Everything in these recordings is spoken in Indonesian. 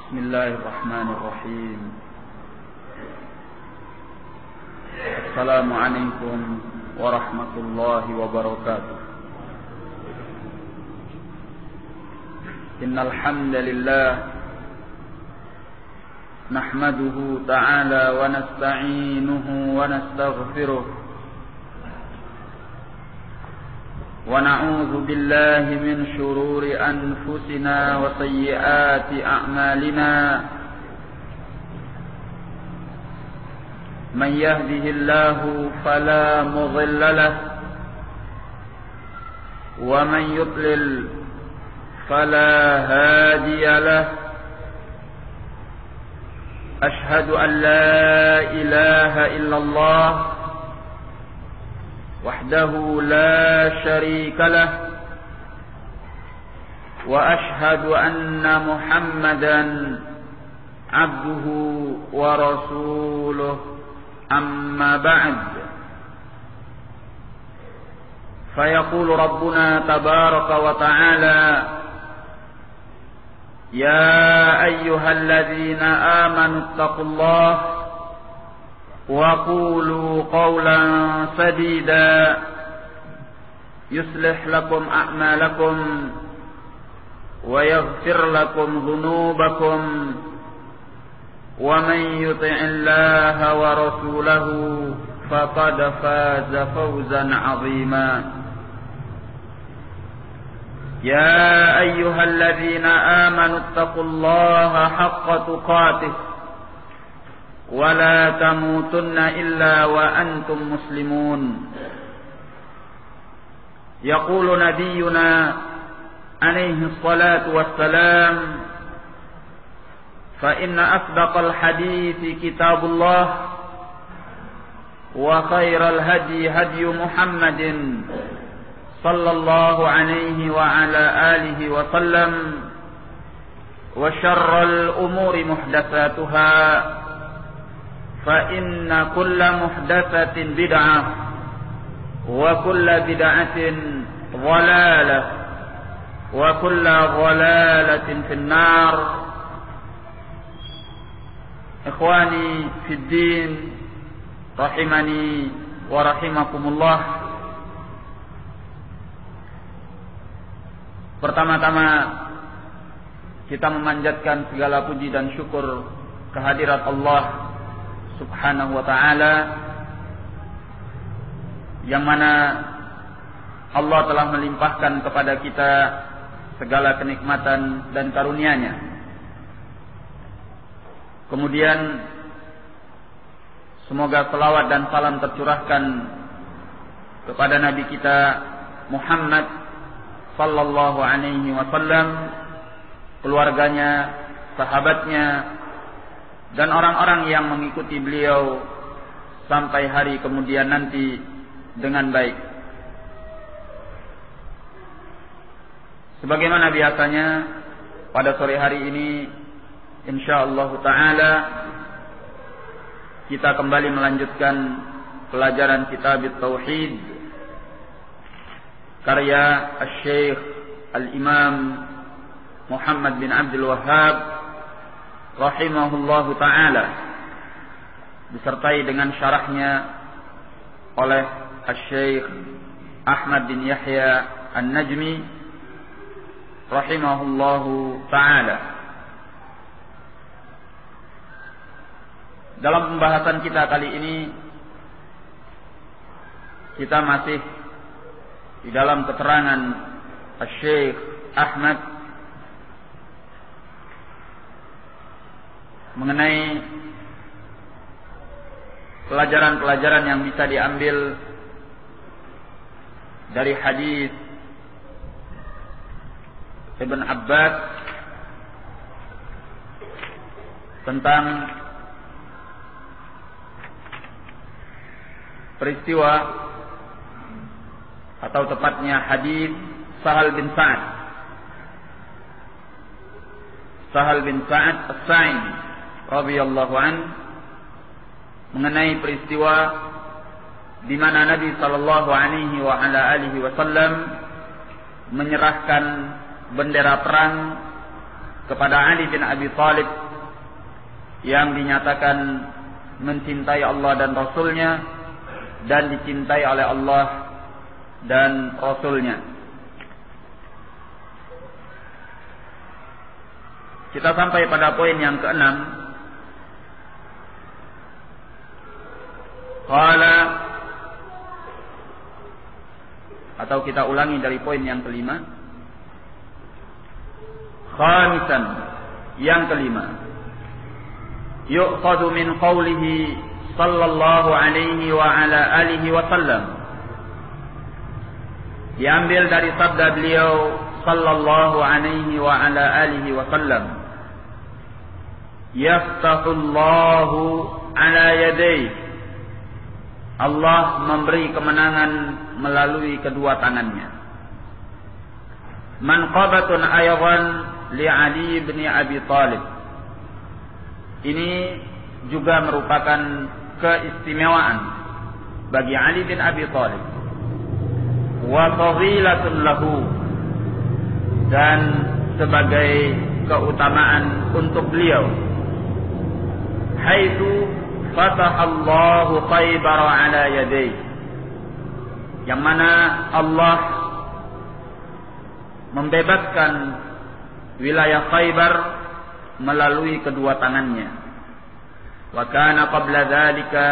بسم الله الرحمن الرحيم. السلام عليكم ورحمة الله وبركاته. إن الحمد لله نحمده تعالى ونستعينه ونستغفره ونعوذ بالله من شرور أنفسنا وسيئات أعمالنا. من يهده الله فلا مضل له ومن يضلل فلا هادي له. أشهد أن لا إله إلا الله وحده لا شريك له وأشهد أن محمدا عبده ورسوله. أما بعد، فيقول ربنا تبارك وتعالى: يا أيها الذين آمنوا اتقوا الله وقولوا قولا سديدا يصلح لكم أعمالكم ويغفر لكم ذنوبكم ومن يطع الله ورسوله فقد فاز فوزا عظيما. يا أيها الذين آمنوا اتقوا الله حق تقاته ولا تموتن إلا وأنتم مسلمون. يقول نبينا عليه الصلاة والسلام: فإن أصدق الحديث كتاب الله وخير الهدي هدي محمد صلى الله عليه وعلى آله وسلم وشر الأمور محدثاتها فإن كل محدثة بدعة وكل بدعة ضلالة وكل ضلالة في النار. إخواني في الدين rahimani wa rahimakumullah. Pertama-tama kita memanjatkan segala puji dan syukur kehadirat Allah Subhanahu wa ta'ala, yang mana Allah telah melimpahkan kepada kita segala kenikmatan dan karunia-Nya. Kemudian semoga selawat dan salam tercurahkan kepada Nabi kita Muhammad sallallahu alaihi wasallam, keluarganya, sahabatnya, dan orang-orang yang mengikuti beliau sampai hari kemudian nanti dengan baik. Sebagaimana biasanya pada sore hari ini, insyaallah taala kita kembali melanjutkan pelajaran kitab Tauhid karya Al-Syekh Al-Imam Muhammad bin Abdul Wahhab rahimahullahu ta'ala, disertai dengan syarahnya oleh Al-Syekh Ahmad bin Yahya An-Najmi rahimahullahu ta'ala. Dalam pembahasan kita kali ini, kita masih di dalam keterangan Al-Syekh Ahmad mengenai pelajaran-pelajaran yang bisa diambil dari hadis Ibn Abbas tentang peristiwa atau tepatnya hadis Sahal bin Sa'ad As-Sa'idi radhiyallahu an, mengenai peristiwa di mana Nabi sallallahu alaihi wa ala alihi wasallam menyerahkan bendera perang kepada Ali bin Abi Thalib yang dinyatakan mencintai Allah dan Rasulnya dan dicintai oleh Allah dan Rasulnya. Kita sampai pada poin yang ke-6. Qala, atau kita ulangi dari poin yang ke-5. Khamisan, yang ke-5. Yu'khadhu min qawlihi sallallahu alaihi wa ala alihi wa sallam. Diambil dari sabda beliau sallallahu alaihi wa ala alihi wa sallam. Yaftahullahu ala yadayhi. Allah memberi kemenangan melalui kedua tangannya. Manqabatun aydan li Ali bin Abi Thalib. Ini juga merupakan keistimewaan bagi Ali bin Abi Thalib. Wa fadilatun lahu, dan sebagai keutamaan untuk beliau. Haitsu fatahallahu Khaybar ala yadayhi, yang mana Allah membebaskan wilayah Khaybar melalui kedua tangannya. Wa kana qabla dzalika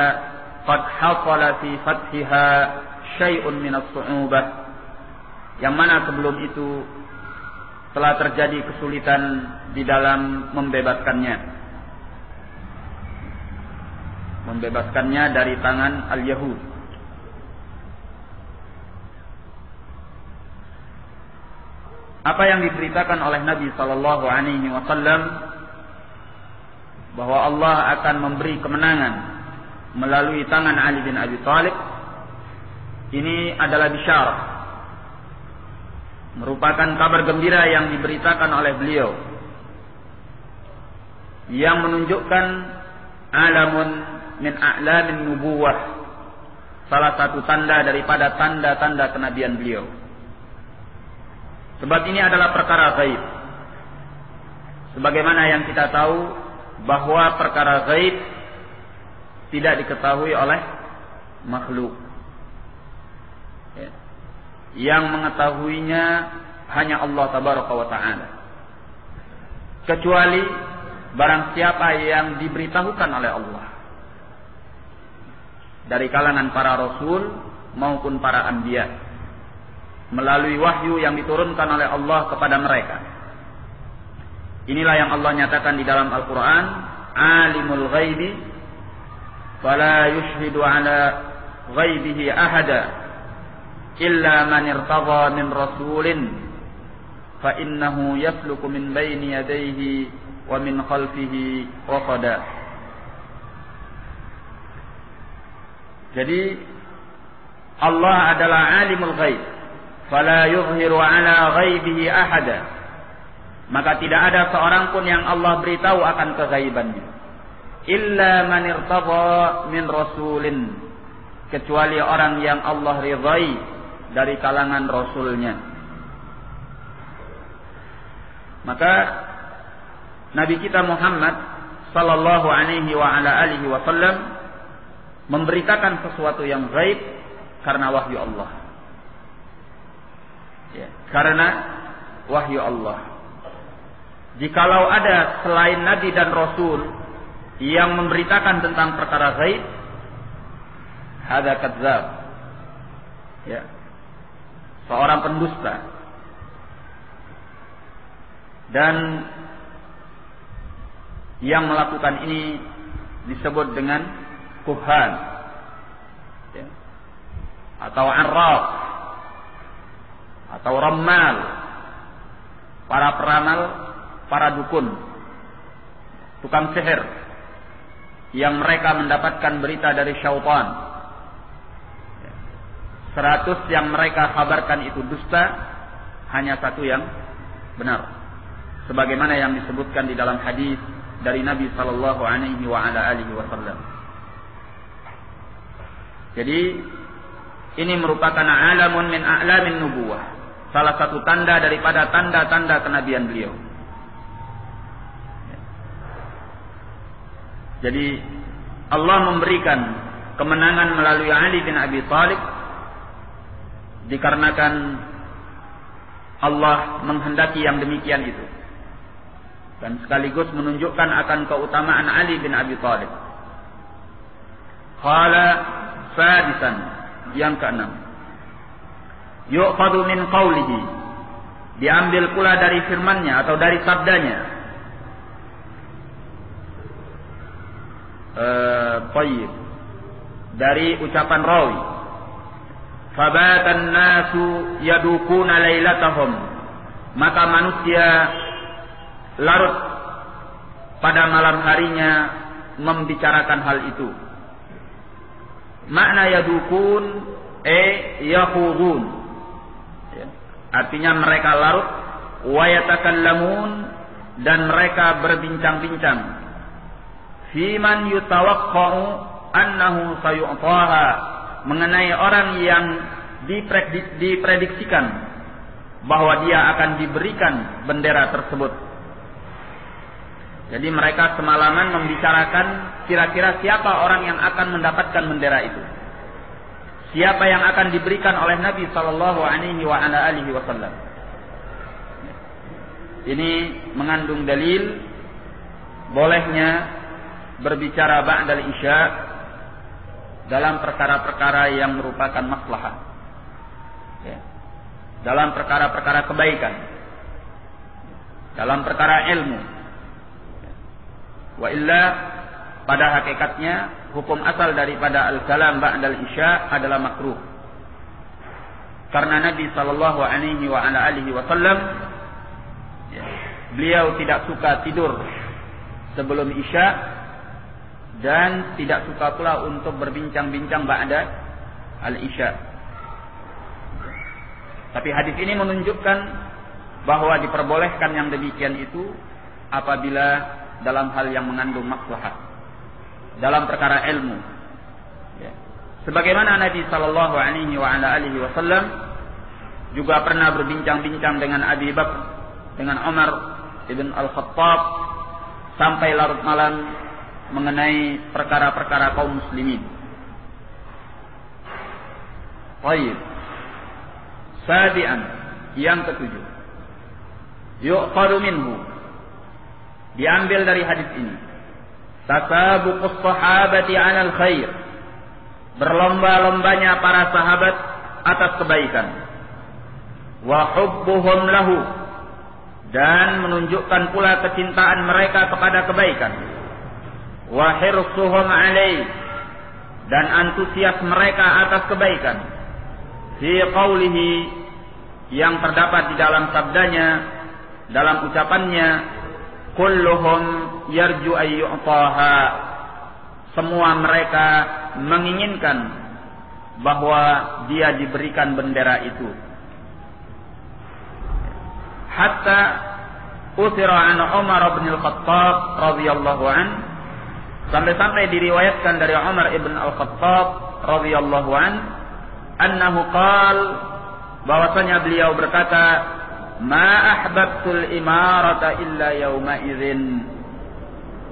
qad hasala fi fathiha syai'un min as-su'ubah, yang mana sebelum itu telah terjadi kesulitan di dalam membebaskannya dari tangan al-Yahud. Apa yang diberitakan oleh Nabi sallallahu alaihi wasallam bahwa Allah akan memberi kemenangan melalui tangan Ali bin Abi Thalib, ini adalah bisyarah, merupakan kabar gembira yang diberitakan oleh beliau, yang menunjukkan alamun min a'lamin nubuwah, salah satu tanda daripada tanda-tanda kenabian beliau. Sebab ini adalah perkara gaib. Sebagaimana yang kita tahu bahwa perkara gaib tidak diketahui oleh makhluk. Yang mengetahuinya hanya Allah tabaraka wa ta'ala. Kecuali barang siapa yang diberitahukan oleh Allah dari kalangan para rasul maupun para anbiya, melalui wahyu yang diturunkan oleh Allah kepada mereka. Inilah yang Allah nyatakan di dalam Al-Quran, alimul ghaibi fala yushhidu ala ghaibihi ahada illa man irtadha min rasulin fa innahu yasluku min baini yadayhi wa min khalfihi raqada. Jadi Allah adalah alimul ghaib, fala yuzhiru ala ghaibihi ahada, maka tidak ada seorang pun yang Allah beritahu akan keghaibannya, illa man irtadha min rasulin, kecuali orang yang Allah ridhai dari kalangan rasulnya. Maka Nabi kita Muhammad sallallahu alaihi wa ala alihi wasallam memberitakan sesuatu yang gaib karena wahyu Allah. Ya, karena wahyu Allah. Jikalau ada selain Nabi dan Rasul yang memberitakan tentang perkara gaib, hada kadzdzab. Ya. Seorang pendusta. Dan yang melakukan ini disebut dengan kuhan, ya, atau arraf, atau rammal, para peramal, para dukun, tukang sihir, yang mereka mendapatkan berita dari syaitan. 100 yang mereka kabarkan itu dusta, hanya satu yang benar, sebagaimana yang disebutkan di dalam hadis dari Nabi sallallahu alaihi wa ala alihi wasallam. Jadi ini merupakan alamun min a'lamin nubuwah, salah satu tanda daripada tanda-tanda kenabian beliau. Jadi Allah memberikan kemenangan melalui Ali bin Abi Thalib dikarenakan Allah menghendaki yang demikian itu, dan sekaligus menunjukkan akan keutamaan Ali bin Abi Thalib. Qala sadisan, yang keenam, yu'khadhu min qawlihi, diambil pula dari firman-Nya atau dari sabdanya. Tayyib, dari ucapan rawi, fabatan nasu yadukuna lailatahum, maka manusia larut pada malam harinya membicarakan hal itu. Makna yadukun yahudun, artinya mereka larut, wa yatakallamun, dan mereka berbincang-bincang, fiman yutawaqqa'u annahu sayu'taha, mengenai orang yang diprediksikan bahwa dia akan diberikan bendera tersebut. Jadi mereka semalaman membicarakan kira-kira siapa orang yang akan mendapatkan bendera itu, siapa yang akan diberikan oleh Nabi sallallahu alaihi wasallam. Ini mengandung dalil bolehnya berbicara ba'dal isya dalam perkara-perkara yang merupakan maslahat, dalam perkara-perkara kebaikan, dalam perkara ilmu. Wa illa, pada hakikatnya hukum asal daripada al-kalam ba'dal isya adalah makruh. Karena Nabi sallallahu alaihi wasallam beliau tidak suka tidur sebelum isya, dan tidak suka pula untuk berbincang-bincang ba'da al-isya. Tapi hadis ini menunjukkan bahwa diperbolehkan yang demikian itu apabila dalam hal yang mengandung maslahat, dalam perkara ilmu. Sebagaimana Nabi sallallahu alaihi wasallam juga pernah berbincang-bincang dengan Abi Bakar, dengan Umar ibn al-Khattab sampai larut malam mengenai perkara-perkara kaum muslimin. Baik. Sabi'an, yang ketujuh, yu'khadhu minhu, diambil dari hadis ini, tasabuqus sahabati 'alal khair, berlomba-lombanya para sahabat atas kebaikan, wa hubbuhum lahu, dan menunjukkan pula kecintaan mereka kepada kebaikan, wa hirsuhum 'alaihi, dan antusias mereka atas kebaikan, fi qawlihi, yang terdapat di dalam sabdanya, dalam ucapannya, kulluhum yarju ayyu'taha, semua mereka menginginkan bahwa dia diberikan bendera itu. Hatta usira an Umar bin al-Khattab radhiyallahu an, sampai-sampai diriwayatkan dari Umar ibn al-Khattab radhiyallahu an, annahu qal, bahwasanya beliau berkata, ma ahbabtul imarata illa yauma idzin,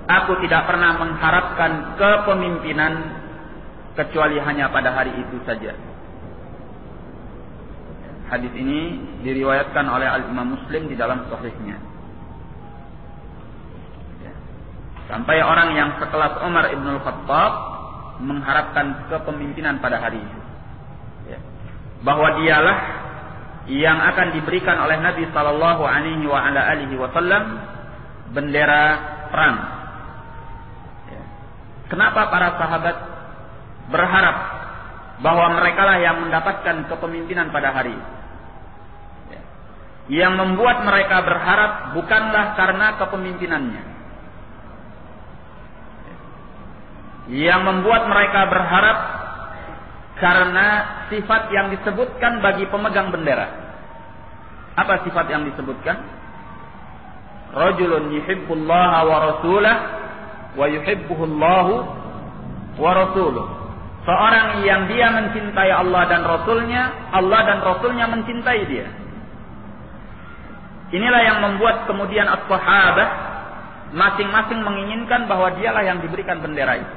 aku tidak pernah mengharapkan kepemimpinan kecuali hanya pada hari itu saja. Hadis ini diriwayatkan oleh Al-Imam Muslim di dalam sahihnya. Sampai orang yang sekelas Umar ibn al-Khattab mengharapkan kepemimpinan pada hari itu, bahwa dialah yang akan diberikan oleh Nabi sallallahu alaihi wasallam bendera perang. Kenapa para sahabat berharap bahwa merekalah yang mendapatkan kepemimpinan pada hari itu? Yang membuat mereka berharap bukanlah karena kepemimpinannya. Yang membuat mereka berharap karena sifat yang disebutkan bagi pemegang bendera. Apa sifat yang disebutkan? Rajulun yuhibbullaha wa rasulahu wa yuhibbuhullahu wa rasuluh. Seorang yang dia mencintai Allah dan Rasulnya, Allah dan Rasulnya mencintai dia. Inilah yang membuat kemudian as-sahabah masing-masing menginginkan bahwa dialah yang diberikan bendera itu.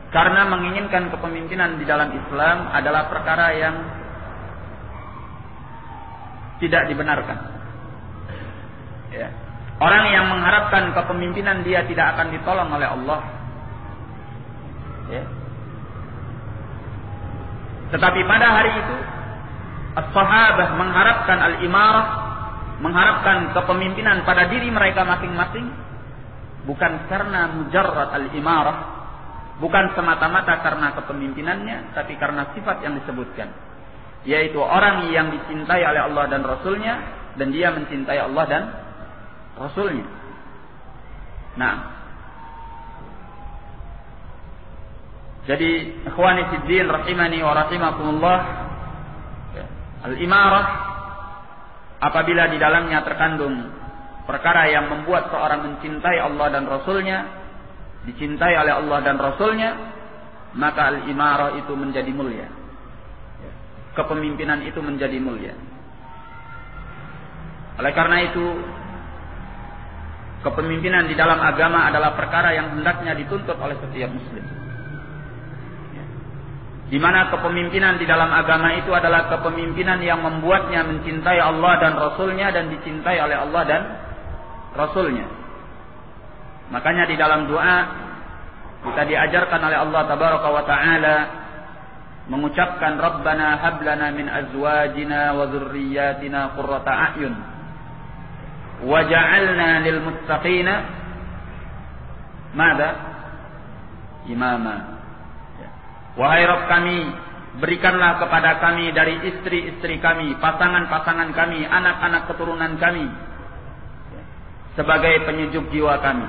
Karena menginginkan kepemimpinan di dalam Islam adalah perkara yang tidak dibenarkan. Ya. Orang yang mengharapkan kepemimpinan dia tidak akan ditolong oleh Allah. Ya. Tetapi pada hari itu as-sahabah mengharapkan al-imarah, mengharapkan kepemimpinan pada diri mereka masing-masing, bukan karena mujarrad al-imarah, bukan semata-mata karena kepemimpinannya, tapi karena sifat yang disebutkan, yaitu orang yang dicintai oleh Allah dan Rasulnya, dan dia mencintai Allah dan Rasulnya. Nah, jadi ikhwani fiddin rahimani wa rahimakumullah, al-imarah apabila di dalamnya terkandung perkara yang membuat seorang mencintai Allah dan Rasulnya, dicintai oleh Allah dan Rasulnya, maka al-imarah itu menjadi mulia. Kepemimpinan itu menjadi mulia. Oleh karena itu, kepemimpinan di dalam agama adalah perkara yang hendaknya dituntut oleh setiap muslim. Di mana kepemimpinan di dalam agama itu adalah kepemimpinan yang membuatnya mencintai Allah dan Rasulnya dan dicintai oleh Allah dan Rasulnya. Makanya di dalam doa kita diajarkan oleh Allah Tabaraka wa Ta'ala mengucapkan Rabbana hablana min azwajina wa dzurriyyatina qurrata a'yun waj'alna lil muttaqina mada imama. Wahai Rabb kami, berikanlah kepada kami dari istri-istri kami, pasangan-pasangan kami, anak-anak keturunan kami sebagai penyejuk jiwa kami.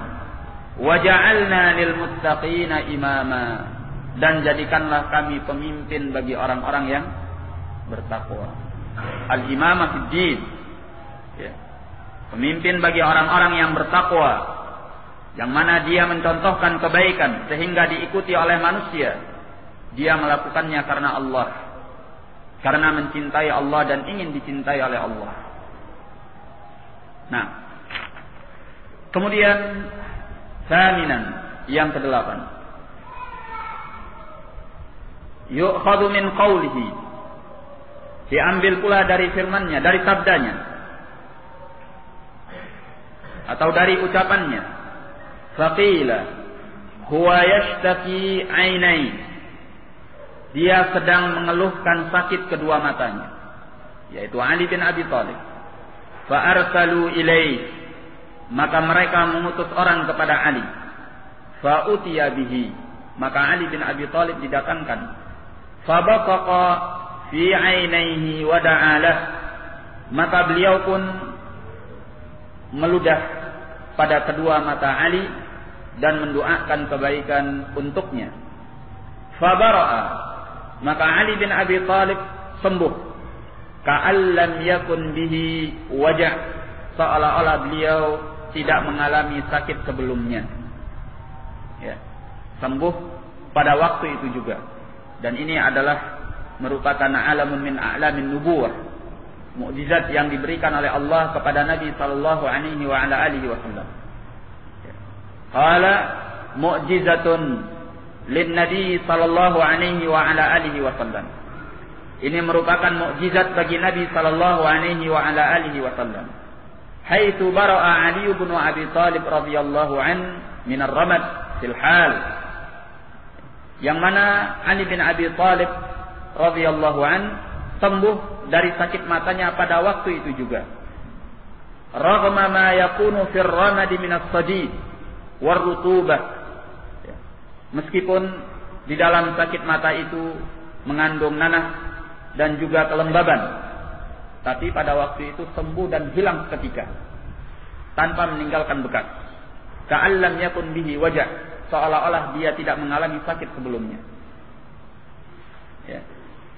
Waj'alna lil muttaqina imama, dan jadikanlah kami pemimpin bagi orang-orang yang bertakwa. Al-imamah fid din. Pemimpin bagi orang-orang yang bertakwa, yang mana dia mencontohkan kebaikan sehingga diikuti oleh manusia. Dia melakukannya karena Allah, karena mencintai Allah dan ingin dicintai oleh Allah. Nah, kemudian tsaminan, yang kedelapan, yu'khadhu min qawlihi, diambil pula dari firman-Nya, dari sabdanya, atau dari ucapannya. Faqila huwa yashtaki ainai, dia sedang mengeluhkan sakit kedua matanya, yaitu Ali bin Abi Thalib. Fa arsalu ilaihi, maka mereka mengutus orang kepada Ali. Fa utiya bihi, maka Ali bin Abi Thalib didatangkan. Fa basaqa fi ainaihi wa da'alah, maka beliau pun meludah pada kedua mata Ali dan mendoakan kebaikan untuknya. Fa bara'a, maka Ali bin Abi Thalib sembuh. Ka'allam yakun bihi waja', seolah-olah beliau tidak mengalami sakit sebelumnya. Ya, sembuh pada waktu itu juga. Dan ini adalah merupakan alamun min a'lamin nubuwah, mukjizat yang diberikan oleh Allah kepada Nabi sallallahu alaihi wa ala alihi wasallam. Qala mu'jizatun lin Nabi sallallahu alaihi wa ala alihi wasallam. Ini merupakan mukjizat bagi Nabi sallallahu alaihi wa ala alihi wasallam. Haitsu bara'a Ali bin Abi Thalib radhiyallahu an min ar-ramad fil hal. Yang mana Ali bin Abi Thalib radhiyallahu an sembuh dari sakit matanya pada waktu itu juga. Raghma ma yakunu fir ramadi min as-sadid war rutubah. Meskipun di dalam sakit mata itu mengandung nanah dan juga kelembaban, tapi pada waktu itu sembuh dan hilang seketika tanpa meninggalkan bekas. Ka'allam yakun bihi waja', seolah-olah dia tidak mengalami sakit sebelumnya. Ya.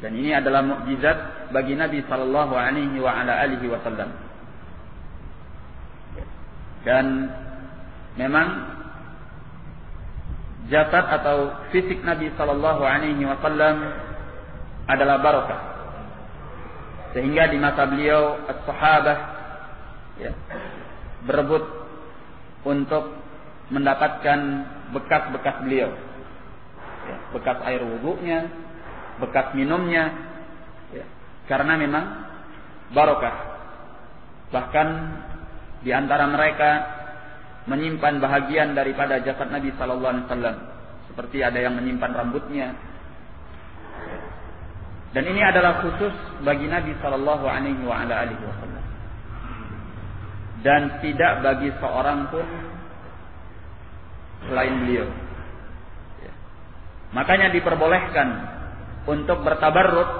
Dan ini adalah mukjizat bagi Nabi sallallahu alaihi wa ala alihi wasallam. Dan memang jasad atau fisik Nabi sallallahu alaihi wasallam adalah barakah. Sehingga di masa beliau as-sahabah, ya, berebut untuk mendapatkan bekas-bekas beliau, ya, bekas air wudunya, bekas minumnya, ya, karena memang barokah. Bahkan di antara mereka menyimpan bahagian daripada jasad Nabi sallallahu alaihi wasallam, seperti ada yang menyimpan rambutnya. Dan ini adalah khusus bagi Nabi sallallahu alaihi wasallam. Dan tidak bagi seorang pun selain beliau. Ya. Makanya diperbolehkan untuk bertabarruk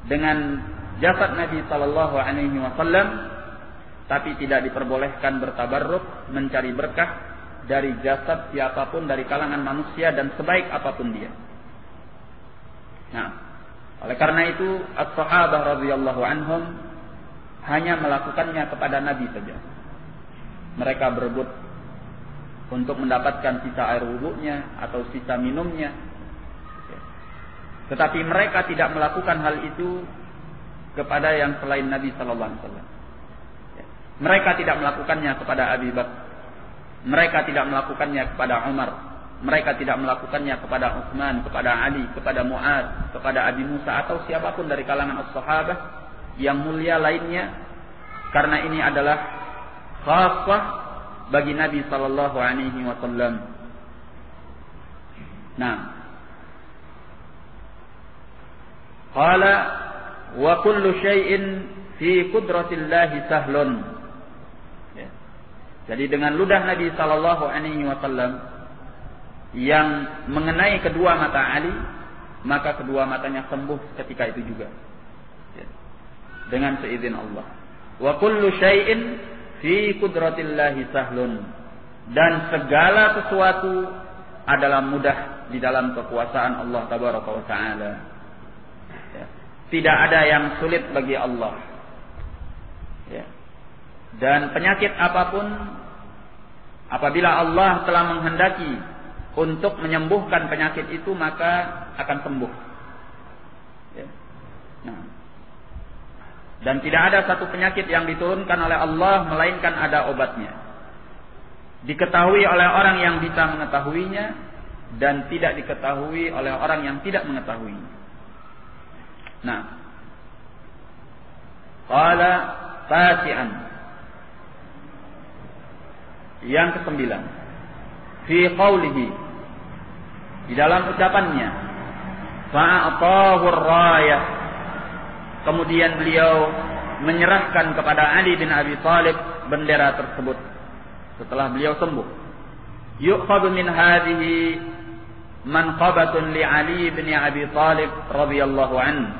dengan jasad Nabi sallallahu alaihi wasallam, tapi tidak diperbolehkan bertabarruk mencari berkah dari jasad siapapun dari kalangan manusia dan sebaik apapun dia. Nah, oleh karena itu as-sahabah radhiyallahu anhum hanya melakukannya kepada Nabi saja. Mereka berebut untuk mendapatkan sisa air wudunya atau sisa minumnya. Tetapi mereka tidak melakukan hal itu kepada yang selain Nabi sallallahu alaihi wasallam. Mereka tidak melakukannya kepada Abi Bakar. Mereka tidak melakukannya kepada Umar. Mereka tidak melakukannya kepada Utsman, kepada Ali, kepada Mu'adz, kepada Abi Musa atau siapapun dari kalangan as-sahabah yang mulia lainnya, karena ini adalah khassah bagi Nabi sallallahu alaihi wasallam. Nah, qala wa kullu syai'in fi qudratillahi sahlun. Ya. Jadi dengan ludah Nabi sallallahu alaihi wasallam yang mengenai kedua mata Ali, maka kedua matanya sembuh ketika itu juga. Ya. Dengan seizin Allah. Wa kullu syai'in fi qudratillahi sahlun. Dan segala sesuatu adalah mudah di dalam kekuasaan Allah tabaraka wa taala. Ya. Tidak ada yang sulit bagi Allah. Ya. Dan penyakit apapun, apabila Allah telah menghendaki untuk menyembuhkan penyakit itu, maka akan sembuh. Ya. Nah. Dan tidak ada satu penyakit yang diturunkan oleh Allah melainkan ada obatnya. Diketahui oleh orang yang bisa mengetahuinya dan tidak diketahui oleh orang yang tidak mengetahuinya. Nah, qala tasi'an, yang ke-9, fi qawlihi, di dalam ucapannya, fa'atahu ar-rayah, kemudian beliau menyerahkan kepada Ali bin Abi Thalib bendera tersebut setelah beliau sembuh. Yu'khadhu min hadhihi manqabatun li Ali bin Abi Thalib radhiyallahu anhu.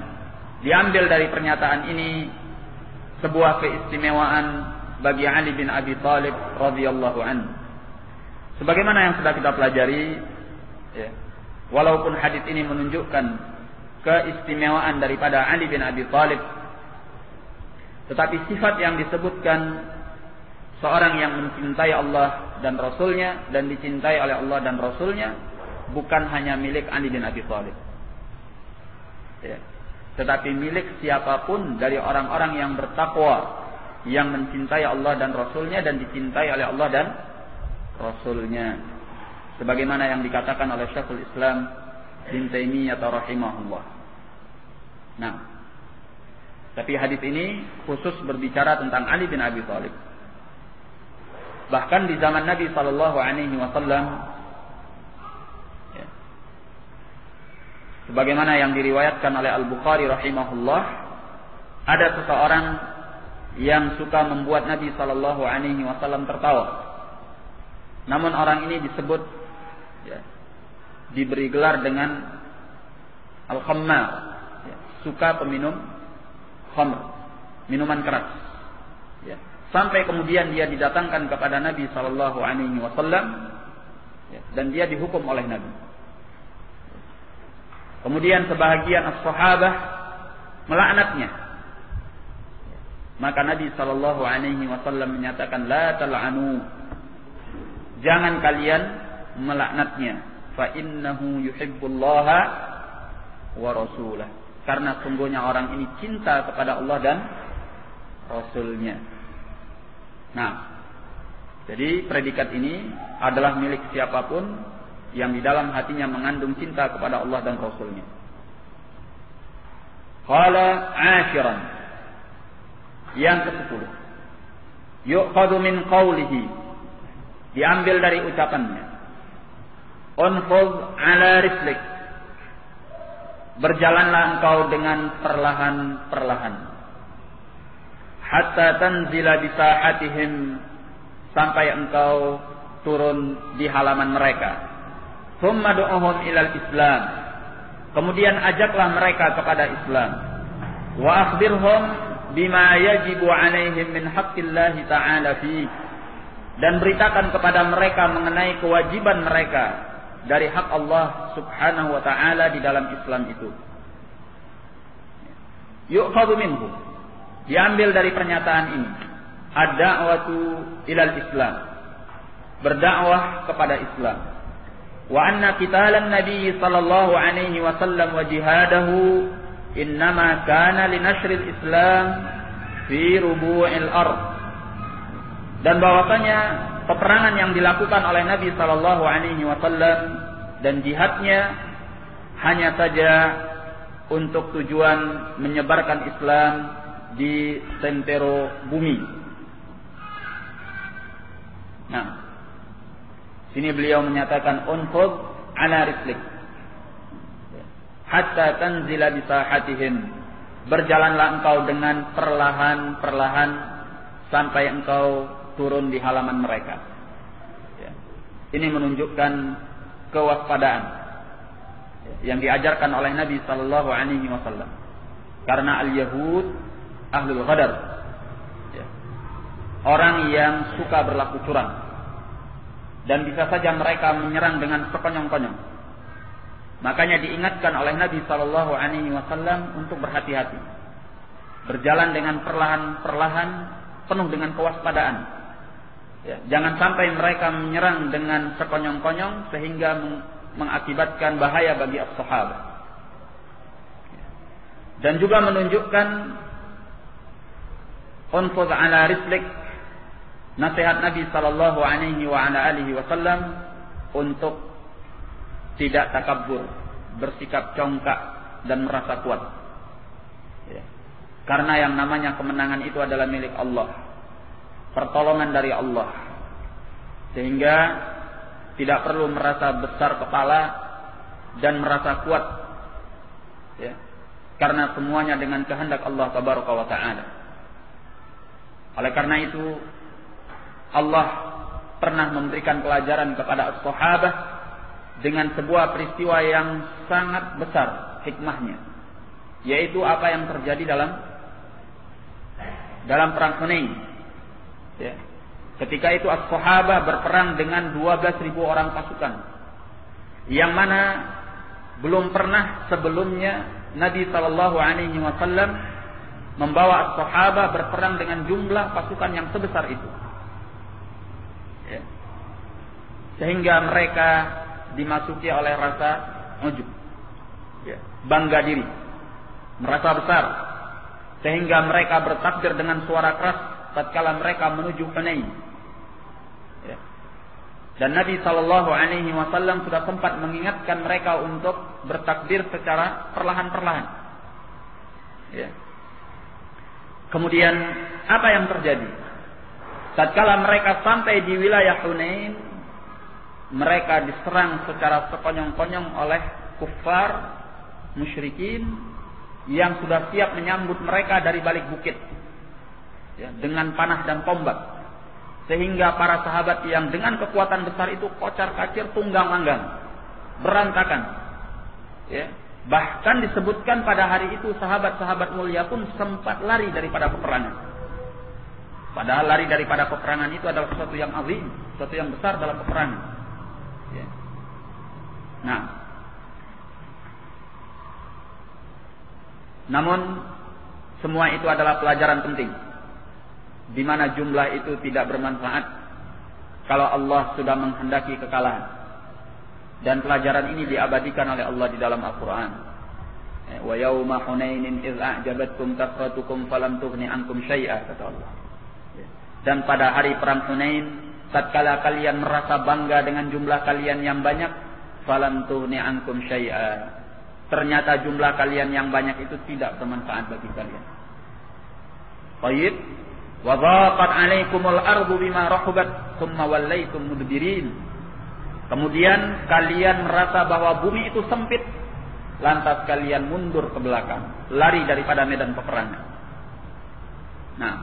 Diambil dari pernyataan ini sebuah keistimewaan bagi Ali bin Abi Thalib radhiyallahu anhu. Sebagaimana yang sudah kita pelajari, ya, walaupun hadis ini menunjukkan keistimewaan daripada Ali bin Abi Thalib, tetapi sifat yang disebutkan seorang yang mencintai Allah dan Rasulnya dan dicintai oleh Allah dan Rasulnya bukan hanya milik Ali bin Abi Thalib, ya, tetapi milik siapapun dari orang-orang yang bertakwa, yang mencintai Allah dan Rasulnya dan dicintai oleh Allah dan Rasulnya, sebagaimana yang dikatakan oleh Syekhul Islam Ibnu Taimiyah rahimahullah. Nah, tapi hadis ini khusus berbicara tentang Ali bin Abi Thalib. Bahkan di zaman Nabi sallallahu alaihi wasallam, ya, sebagaimana yang diriwayatkan oleh Al-Bukhari rahimahullah, ada seseorang yang suka membuat Nabi sallallahu alaihi wasallam tertawa. Namun orang ini disebut, ya, diberi gelar dengan Al-Khammar, ya, suka peminum khamr, minuman keras. Ya. Sampai kemudian dia didatangkan kepada Nabi sallallahu alaihi wasallam, ya, dan dia dihukum oleh Nabi. Kemudian sebahagian as-sahabah melaknatnya. Maka Nabi sallallahu alaihi wasallam menyatakan, la tal'anu, jangan kalian melaknatnya, fa innahu yuhibbullaha wa rasulah, karena sungguhnya orang ini cinta kepada Allah dan Rasulnya. Nah, jadi predikat ini adalah milik siapapun yang di dalam hatinya mengandung cinta kepada Allah dan Rasul-Nya. Qala 'ashiran. Yang ke-10. Yu'khadhu min qawlihi. Diambil dari ucapannya. Unfuz 'ala rislik. Berjalanlah engkau dengan perlahan-perlahan. Hatta tanzila bi sahatihim, sampai engkau turun di halaman mereka. Tsumma du'uhum ilal Islam. Kemudian ajaklah mereka kepada Islam. Wa akhbirhum bima yajibu 'alaihim min haqqillahi ta'ala fi. Dan beritakan kepada mereka mengenai kewajiban mereka dari hak Allah Subhanahu wa ta'ala di dalam Islam itu. Yu'khadhu minhu. Diambil dari pernyataan ini. Ad-da'watu ilal Islam. Berdakwah kepada Islam. Wa anna qitalan Nabi sallallahu alaihi wasallam wa jihadahu innama kana linashril Islam fi rubu'il ard. Dan bahwasanya peperangan yang dilakukan oleh Nabi sallallahu alaihi wasallam dan jihadnya hanya saja untuk tujuan menyebarkan Islam di sentero bumi. Nah, sini beliau menyatakan unfuz 'ala rislik hatta tanzila bi sahatihim. Berjalanlah engkau dengan perlahan-perlahan sampai engkau turun di halaman mereka. Ini menunjukkan kewaspadaan yang diajarkan oleh Nabi sallallahu alaihi wasallam. Karena al-Yahud ahlul ghadar, orang yang suka berlaku curang, dan bisa saja mereka menyerang dengan sekonyong-konyong. Makanya diingatkan oleh Nabi sallallahu alaihi wasallam untuk berhati-hati, berjalan dengan perlahan-perlahan, penuh dengan kewaspadaan. Jangan sampai mereka menyerang dengan sekonyong-konyong sehingga mengakibatkan bahaya bagi as-sahabat. Dan juga menunjukkan unfuz 'ala rislik, nasihat Nabi sallallahu alaihi wa ala alihi wasallam untuk tidak takabur, bersikap congkak dan merasa kuat. Karena yang namanya kemenangan itu adalah milik Allah, pertolongan dari Allah, sehingga tidak perlu merasa besar kepala dan merasa kuat, karena semuanya dengan kehendak Allah tabaraka wa ta'ala. Oleh karena itu Allah pernah memberikan pelajaran kepada as-sahabah dengan sebuah peristiwa yang sangat besar hikmahnya, yaitu apa yang terjadi dalam perang Hunain. Ketika itu as-sahabah berperang dengan 12.000 orang pasukan, yang mana belum pernah sebelumnya Nabi sallallahu alaihi wasallam membawa as-sahabah berperang dengan jumlah pasukan yang sebesar itu. Sehingga mereka dimasuki oleh rasa ujub, bangga diri, merasa besar, sehingga mereka bertakbir dengan suara keras tatkala mereka menuju Hunain. Dan Nabi sallallahu alaihi wasallam sudah sempat mengingatkan mereka untuk bertakbir secara perlahan-perlahan. Kemudian apa yang terjadi? Tatkala mereka sampai di wilayah Hunain, mereka diserang secara sekonyong-konyong oleh kuffar musyrikin yang sudah siap menyambut mereka dari balik bukit, dengan panah dan tombak, sehingga para sahabat yang dengan kekuatan besar itu kocar-kacir, tunggang-langgang, berantakan. Bahkan disebutkan pada hari itu sahabat-sahabat mulia pun sempat lari daripada peperangan. Padahal lari daripada peperangan itu adalah sesuatu yang azim, sesuatu yang besar dalam peperangan. Nah, namun semua itu adalah pelajaran penting, di mana jumlah itu tidak bermanfaat kalau Allah sudah menghendaki kekalahan. Dan pelajaran ini diabadikan oleh Allah di dalam Al-Quran. Wa yawma Hunainin idh a'jabatkum kasratukum falam tughni ankum syai'a, kata Allah. Dan pada hari perang Hunain, tatkala kalian merasa bangga dengan jumlah kalian yang banyak, falam tughni ankum syai'a. Ternyata jumlah kalian yang banyak itu tidak bermanfaat bagi kalian. Baik. Wa dhaqat 'alaikumul ardu bima rahubat tsumma wallaitum mudbirin. Kemudian kalian merasa bahwa bumi itu sempit, lantas kalian mundur ke belakang, lari daripada medan peperangan. Nah,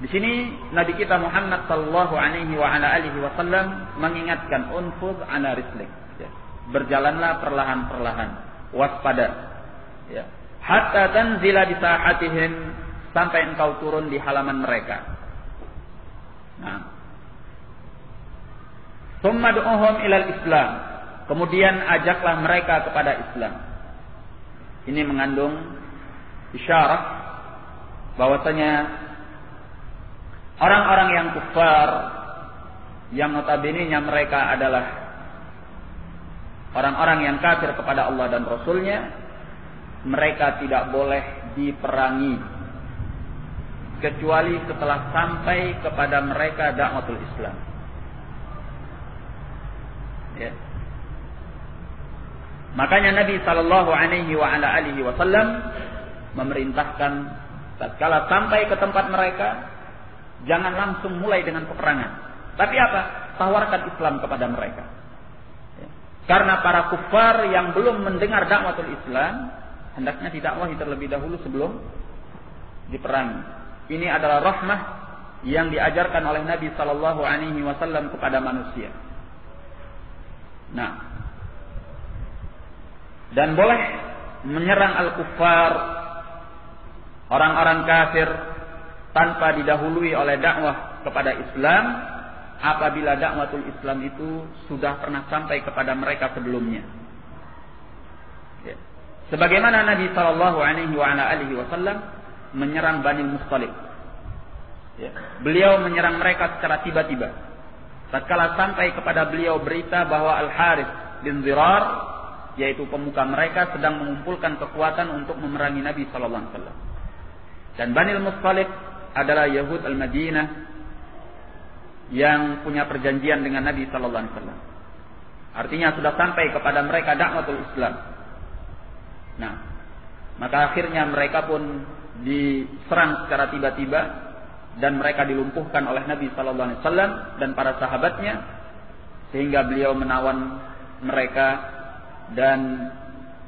di sini Nabi kita Muhammad sallallahu alaihi wa ala alihi wasallam mengingatkan unfuz ala rislik. Ya. Berjalanlah perlahan-perlahan, waspada. Ya. Hatta tanzila di sahatihim, sampai engkau turun di halaman mereka. Nah. Tsumma du'uhum ilal Islam. Kemudian ajaklah mereka kepada Islam. Ini mengandung isyarat bahwasanya orang-orang yang kufar, yang notabene-nya mereka adalah orang-orang yang kafir kepada Allah dan Rasulnya, mereka tidak boleh diperangi kecuali setelah sampai kepada mereka da'watul Islam. Ya. Makanya Nabi sallallahu alaihi wa ala alihi wasallam memerintahkan tatkala sampai ke tempat mereka, jangan langsung mulai dengan peperangan. Tapi apa? Tawarkan Islam kepada mereka. Ya. Karena para kufar yang belum mendengar dakwatul Islam, hendaknya didakwahi terlebih dahulu sebelum diperangi. Ini adalah rahmah yang diajarkan oleh Nabi sallallahu alaihi wasallam kepada manusia. Nah, dan boleh menyerang al-kuffar, orang-orang kafir, tanpa didahului oleh dakwah kepada Islam, apabila dakwatul Islam itu sudah pernah sampai kepada mereka sebelumnya. Ya. Sebagaimana Nabi sallallahu alaihi wasallam menyerang Bani Musthalib. Ya. Beliau menyerang mereka secara tiba-tiba. Tatkala sampai kepada beliau berita bahwa Al-Harits bin Dhirar, yaitu pemuka mereka, sedang mengumpulkan kekuatan untuk memerangi Nabi sallallahu alaihi wasallam. Dan Bani Musthalib adalah Yahud Al-Madinah yang punya perjanjian dengan Nabi sallallahu alaihi wasallam. Artinya sudah sampai kepada mereka dakwatul Islam. Nah, maka akhirnya mereka pun diserang secara tiba-tiba dan mereka dilumpuhkan oleh Nabi sallallahu alaihi wasallam dan para sahabatnya, sehingga beliau menawan mereka dan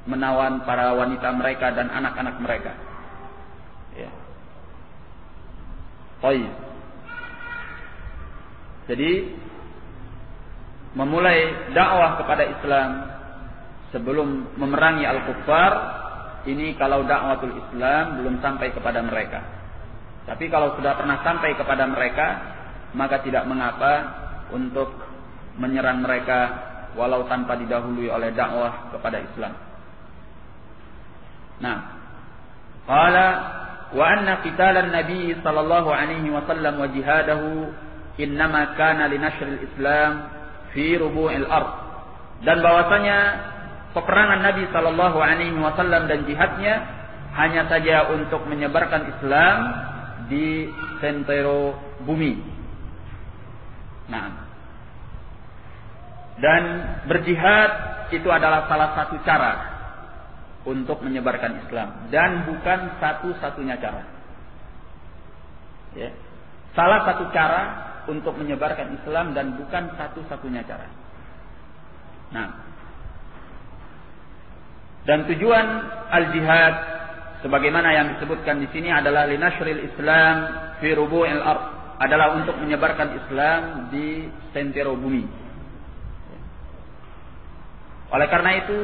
menawan para wanita mereka dan anak-anak mereka. Ya. Baik. Jadi memulai dakwah kepada Islam sebelum memerangi al-kuffar, ini kalau dakwatul Islam belum sampai kepada mereka. Tapi kalau sudah pernah sampai kepada mereka, maka tidak mengapa untuk menyerang mereka walau tanpa didahului oleh dakwah kepada Islam. Nah, qala wa anna qitalan nabi sallallahu alaihi wasallam wa jihadahu innama kana li nashril Islam fi rubu'il ard. Dan bahwasanya peperangan Nabi sallallahu alaihi wasallam dan jihadnya hanya saja untuk menyebarkan Islam di sentero bumi. Nah, dan berjihad itu adalah salah satu cara untuk menyebarkan Islam dan bukan satu-satunya cara. Ya. Salah satu cara untuk menyebarkan Islam dan bukan satu-satunya cara. Nah, dan tujuan al-jihad sebagaimana yang disebutkan di sini adalah linashril Islam fi rubu'il ard, adalah untuk menyebarkan Islam di sentero bumi. Oleh karena itu,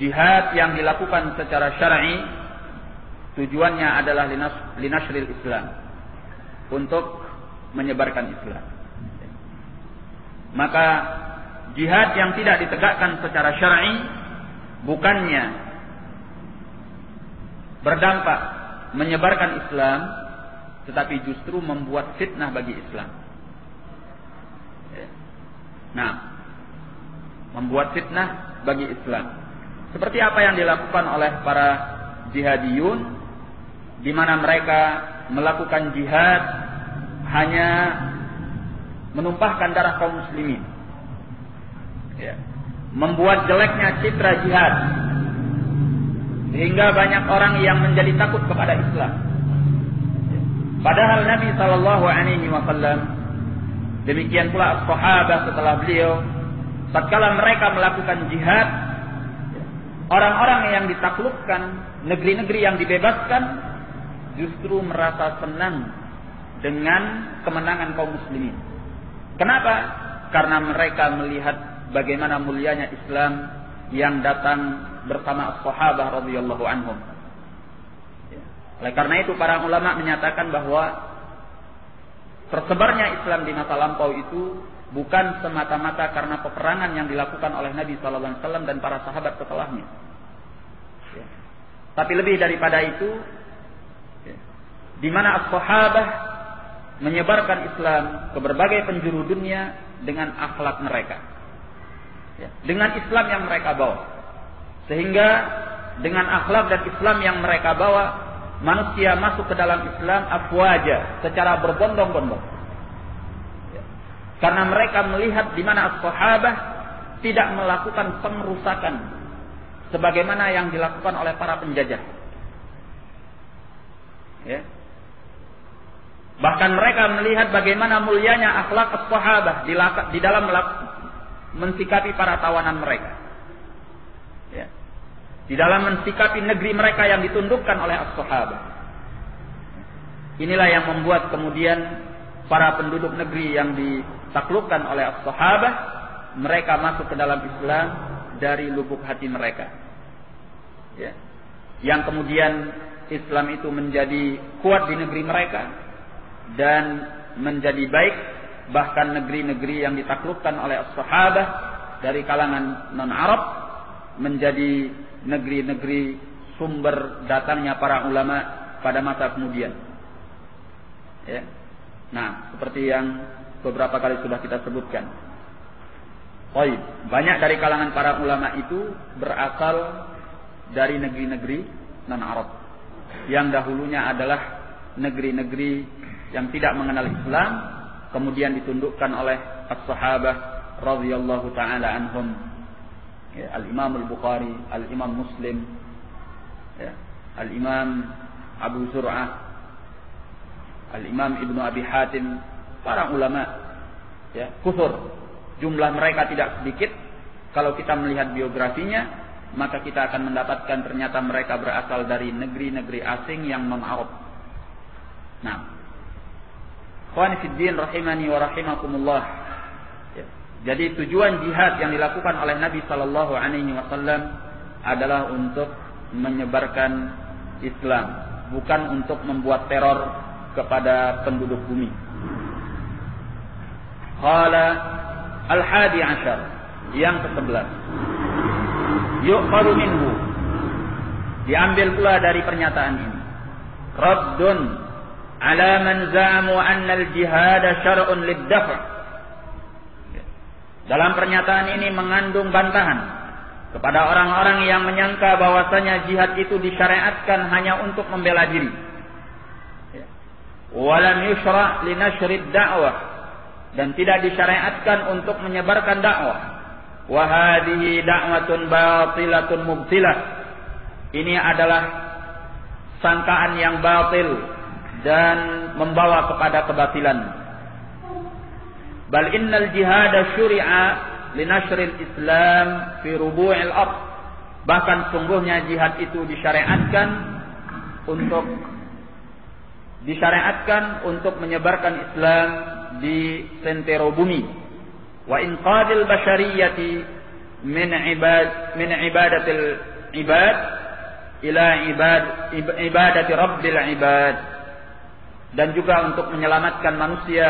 jihad yang dilakukan secara syar'i tujuannya adalah linashril Islam, untuk menyebarkan Islam. Maka jihad yang tidak ditegakkan secara syar'i bukannya berdampak menyebarkan Islam, tetapi justru membuat fitnah bagi Islam. Nah, membuat fitnah bagi Islam. Seperti apa yang dilakukan oleh para jihadiyun, di mana mereka melakukan jihad hanya menumpahkan darah kaum muslimin, ya, membuat jeleknya citra jihad, sehingga banyak orang yang menjadi takut kepada Islam. Padahal Nabi Shallallahu Alaihi Wasallam, demikian pula sahabat setelah beliau, tatkala mereka melakukan jihad, orang-orang yang ditaklukkan, negeri-negeri yang dibebaskan, justru merasa senang dengan kemenangan kaum muslimin. Kenapa? Karena mereka melihat bagaimana mulianya Islam yang datang bersama sahabat radhiyallahu anhum. Oleh karena itu para ulama menyatakan bahwa tersebarnya Islam di masa lampau itu bukan semata-mata karena peperangan yang dilakukan oleh Nabi sallallahu alaihi wasallam dan para sahabat setelahnya. Tapi lebih daripada itu, di mana as-sahabah menyebarkan Islam ke berbagai penjuru dunia dengan akhlak mereka, dengan Islam yang mereka bawa, sehingga dengan akhlak dan Islam yang mereka bawa, manusia masuk ke dalam Islam afwaja, secara berbondong-bondong, karena mereka melihat di mana as-sahabah tidak melakukan pengerusakan sebagaimana yang dilakukan oleh para penjajah. Ya. Bahkan mereka melihat bagaimana mulianya akhlak as-sahabah di dalam mensikapi para tawanan mereka. Ya. Di dalam mensikapi negeri mereka yang ditundukkan oleh as-sahabah. Inilah yang membuat kemudian para penduduk negeri yang ditaklukkan oleh as-sahabah, mereka masuk ke dalam Islam dari lubuk hati mereka. Ya. Yang kemudian Islam itu menjadi kuat di negeri mereka dan menjadi baik, bahkan negeri-negeri yang ditaklukkan oleh as-sahabah dari kalangan non-Arab menjadi negeri-negeri sumber datangnya para ulama pada masa kemudian. Ya. Nah, seperti yang beberapa kali sudah kita sebutkan. Baik, banyak dari kalangan para ulama itu berasal dari negeri-negeri non-Arab yang dahulunya adalah negeri-negeri yang tidak mengenal Islam, kemudian ditundukkan oleh as-sahabah radhiyallahu taala anhum. Ya, Al-Imam Al-Bukhari, Al-Imam Muslim, ya, Al-Imam Abu Zur'ah, Al-Imam Ibnu Abi Hatim, para ulama, ya, kusur. Jumlah mereka tidak sedikit. Kalau kita melihat biografinya, maka kita akan mendapatkan ternyata mereka berasal dari negeri-negeri asing yang non-Arab. Nah, ikhwani fid din rahimani wa rahimakumullah. Ya. Jadi tujuan jihad yang dilakukan oleh Nabi sallallahu alaihi wasallam adalah untuk menyebarkan Islam, bukan untuk membuat teror kepada penduduk bumi. Qala al-hadi ashar, yang ke-11. Yuqalu minhu, diambil pula dari pernyataan ini, raddun ala man za'amu anna al-jihad syar'un lid-daf'. Dalam pernyataan ini mengandung bantahan kepada orang-orang yang menyangka bahwasanya jihad itu disyariatkan hanya untuk membela diri. Walam yushra' li nashrid da'wah, dan tidak disyariatkan untuk menyebarkan dakwah. Wa hadhihi da'watun batilatun mubtilah. Ini adalah sangkaan yang batil dan membawa kepada kebatilan. Bal innal jihad syuri'a li nashril Islam fi rubu'il ardh. Bahkan sungguhnya jihad itu disyariatkan untuk menyebarkan Islam di sentero bumi. Wa inqadil basyariyati min ibadatil ibad ila ibadati rabbil ibad, dan juga untuk menyelamatkan manusia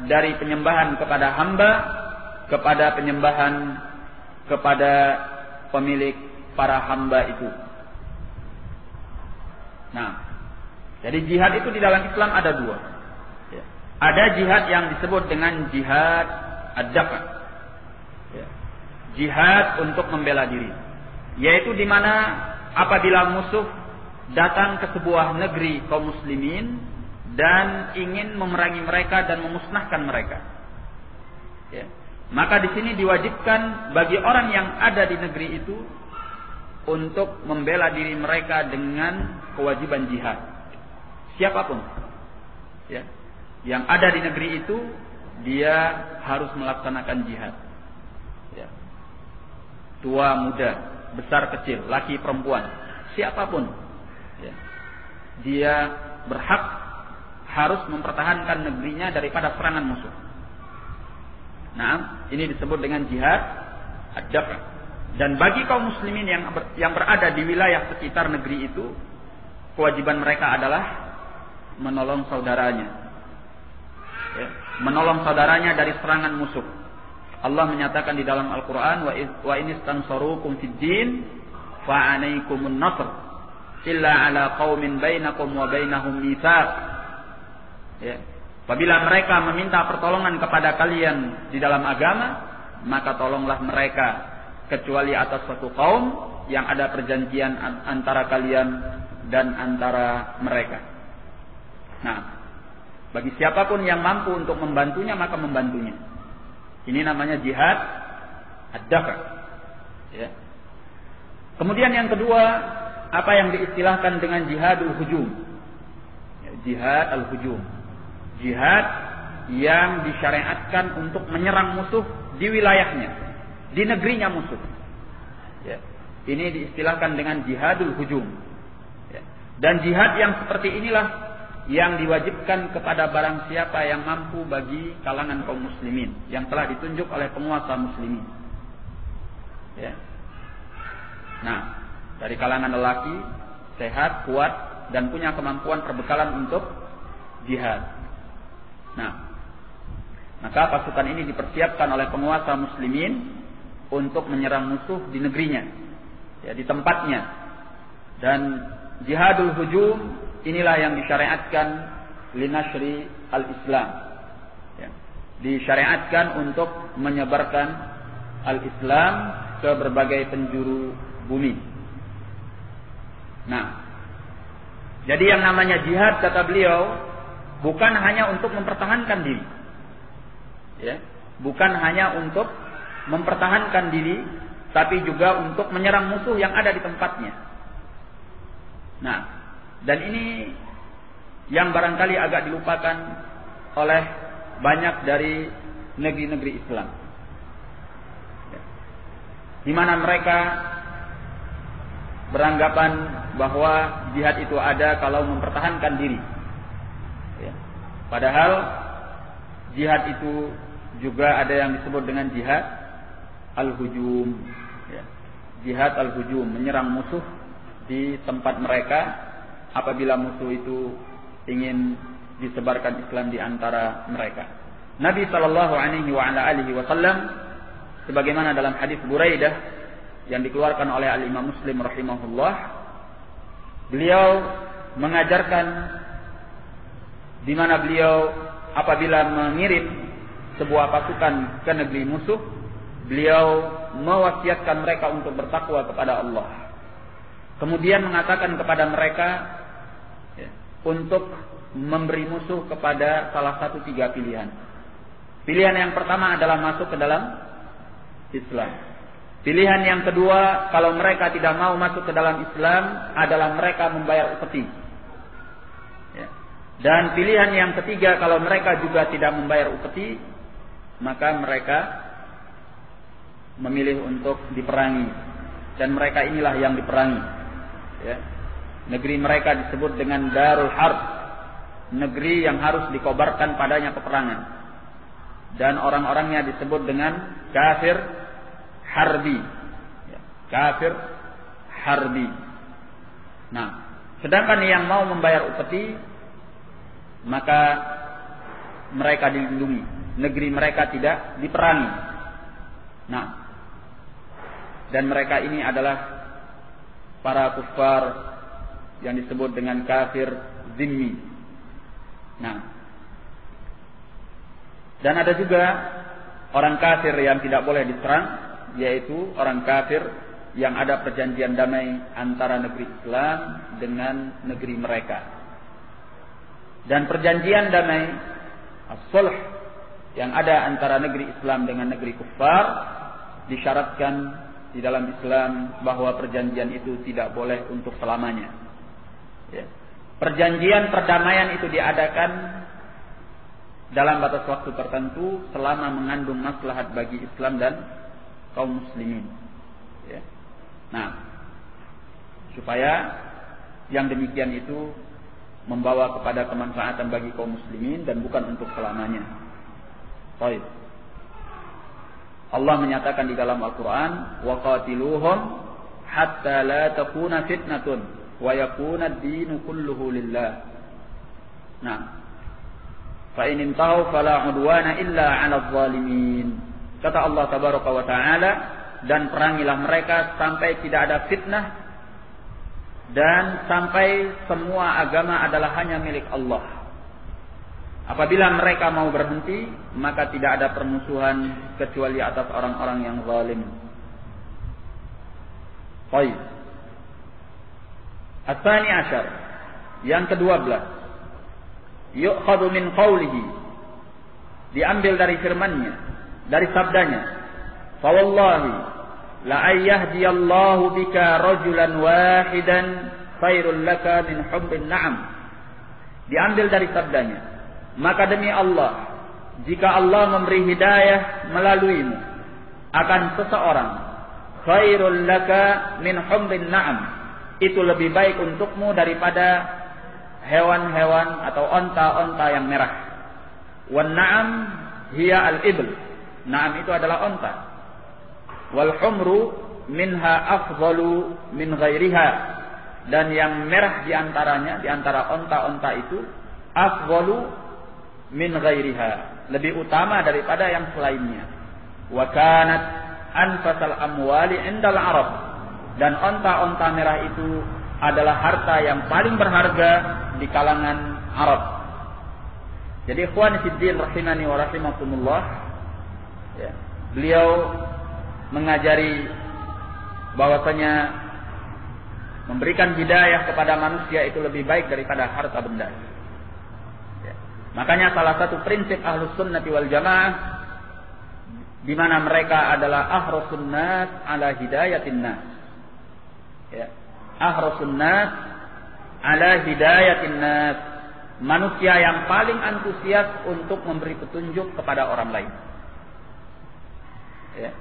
dari penyembahan kepada hamba kepada penyembahan kepada pemilik para hamba itu. Nah, jadi jihad itu di dalam Islam ada dua. Ada jihad yang disebut dengan jihad ad-daf', jihad untuk membela diri, yaitu di mana apabila musuh datang ke sebuah negeri kaum muslimin dan ingin memerangi mereka dan memusnahkan mereka. Ya. Maka di sini diwajibkan bagi orang yang ada di negeri itu untuk membela diri mereka dengan kewajiban jihad. Siapapun, ya, yang ada di negeri itu dia harus melaksanakan jihad. Ya. Tua, muda, besar, kecil, laki, perempuan, siapapun, ya, dia berhak harus mempertahankan negerinya daripada serangan musuh. Nah, ini disebut dengan jihad ad-daf'. Dan bagi kaum muslimin yang berada di wilayah sekitar negeri itu, kewajiban mereka adalah menolong saudaranya. Ya, menolong saudaranya dari serangan musuh. Allah menyatakan di dalam Al-Quran, wa in istansarukum fid din fa 'alaikumun nasr illa 'ala qaumin bainakum wa bainahum mitsaq. Ya. Apabila mereka meminta pertolongan kepada kalian di dalam agama, maka tolonglah mereka kecuali atas suatu kaum yang ada perjanjian antara kalian dan antara mereka. Nah, bagi siapapun yang mampu untuk membantunya, maka membantunya. Ini namanya jihad ad-daf'. Ya. Kemudian yang kedua, apa yang diistilahkan dengan jihadul hujum. Ya, jihad al-hujum. Jihad yang disyariatkan untuk menyerang musuh di wilayahnya, di negerinya musuh. Ya. Ini diistilahkan dengan jihadul hujum. Ya. Dan jihad yang seperti inilah yang diwajibkan kepada barang siapa yang mampu bagi kalangan kaum muslimin yang telah ditunjuk oleh penguasa muslimin. Ya. Nah, dari kalangan lelaki sehat, kuat dan punya kemampuan perbekalan untuk jihad. Nah, maka pasukan ini dipersiapkan oleh penguasa muslimin untuk menyerang musuh di negerinya, ya, di tempatnya. Dan jihadul hujum inilah yang disyariatkan linashri al-Islam, ya, disyariatkan untuk menyebarkan al-Islam ke berbagai penjuru bumi. Nah, jadi yang namanya jihad, kata beliau, bukan hanya untuk mempertahankan diri, ya, bukan hanya untuk mempertahankan diri, tapi juga untuk menyerang musuh yang ada di tempatnya. Nah, dan ini yang barangkali agak dilupakan oleh banyak dari negeri-negeri Islam, ya, di mana mereka beranggapan bahwa jihad itu ada kalau mempertahankan diri. Padahal jihad itu juga ada yang disebut dengan jihad al-hujum. Ya. Jihad al-hujum, menyerang musuh di tempat mereka apabila musuh itu ingin disebarkan Islam di antara mereka. Nabi SAW, sebagaimana dalam hadis Buraidah yang dikeluarkan oleh Al-Imam Muslim rahimahullah, beliau mengajarkan di mana beliau apabila mengirim sebuah pasukan ke negeri musuh, beliau mewasiatkan mereka untuk bertakwa kepada Allah. Kemudian mengatakan kepada mereka, ya, untuk memberi musuh kepada salah satu 3 pilihan. Pilihan yang pertama adalah masuk ke dalam Islam. Pilihan yang kedua, kalau mereka tidak mau masuk ke dalam Islam, adalah mereka membayar upeti. Dan pilihan yang ketiga, kalau mereka juga tidak membayar upeti, maka mereka memilih untuk diperangi. Dan mereka inilah yang diperangi. Ya. Negeri mereka disebut dengan Darul Harb, negeri yang harus dikobarkan padanya peperangan. Dan orang-orangnya disebut dengan kafir harbi. Ya. Kafir harbi. Nah, sedangkan yang mau membayar upeti, maka mereka dilindungi, negeri mereka tidak diperangi. Nah, dan mereka ini adalah para kufar yang disebut dengan kafir zimmi. Nah, dan ada juga orang kafir yang tidak boleh diserang, yaitu orang kafir yang ada perjanjian damai antara negeri Islam dengan negeri mereka. Dan perjanjian damai as-sulh yang ada antara negeri Islam dengan negeri kufar, disyaratkan di dalam Islam bahwa perjanjian itu tidak boleh untuk selamanya. Ya. Perjanjian perdamaian itu diadakan dalam batas waktu tertentu selama mengandung maslahat bagi Islam dan kaum muslimin. Ya. Nah, supaya yang demikian itu membawa kepada kemanfaatan bagi kaum muslimin dan bukan untuk selamanya. Baik. Allah menyatakan di dalam Al-Quran, وَقَاتِلُوهُمْ حَتَّى لَا تَكُونَ فِتْنَةٌ وَيَكُونَ الدِّينُ كُلُّهُ لِلَّهِ. Nah, فَإِنِ انْتَهَوْا فَلَا عُدْوَانَ إِلَّا عَلَى الظَّالِمِينَ. Kata Allah Tabaraka wa Ta'ala, dan perangilah mereka sampai tidak ada fitnah dan sampai semua agama adalah hanya milik Allah. Apabila mereka mau berhenti, maka tidak ada permusuhan kecuali atas orang-orang yang zalim. Baik. Ats-tsani asyar, yang ke-12. Yu'khadhu min qawlihi, diambil dari firman-Nya, dari sabdanya. Fa wallahi la ayyahdiyallahu bika rajulan wahidan khairul laka min hubbin na'am. Diambil dari sabdanya, maka demi Allah, jika Allah memberi hidayah melaluimu akan seseorang, khairul laka min hubbin na'am, itu lebih baik untukmu daripada hewan-hewan atau onta-onta yang merah. Wan na'am hiya al-ibl. Na'am itu adalah onta. Wal humru minha afdalu min ghairiha. Dan yang merah di antaranya, di antara onta-onta itu, afdalu min ghairiha, lebih utama daripada yang selainnya. Wa kanat anfasal amwali indal Arab. Dan onta-onta merah itu adalah harta yang paling berharga di kalangan Arab. Jadi ikhwan fiddin rahimani wa rahimakumullah, ya, beliau mengajari bahwasanya memberikan hidayah kepada manusia itu lebih baik daripada harta benda. Ya. Makanya salah satu prinsip Ahlus Sunnati wal Jamaah, di mana mereka adalah ahrasun nas ala hidayatin nas. Ya. Ahrasun nas ala hidayatin nas, manusia yang paling antusias untuk memberi petunjuk kepada orang lain. Ya.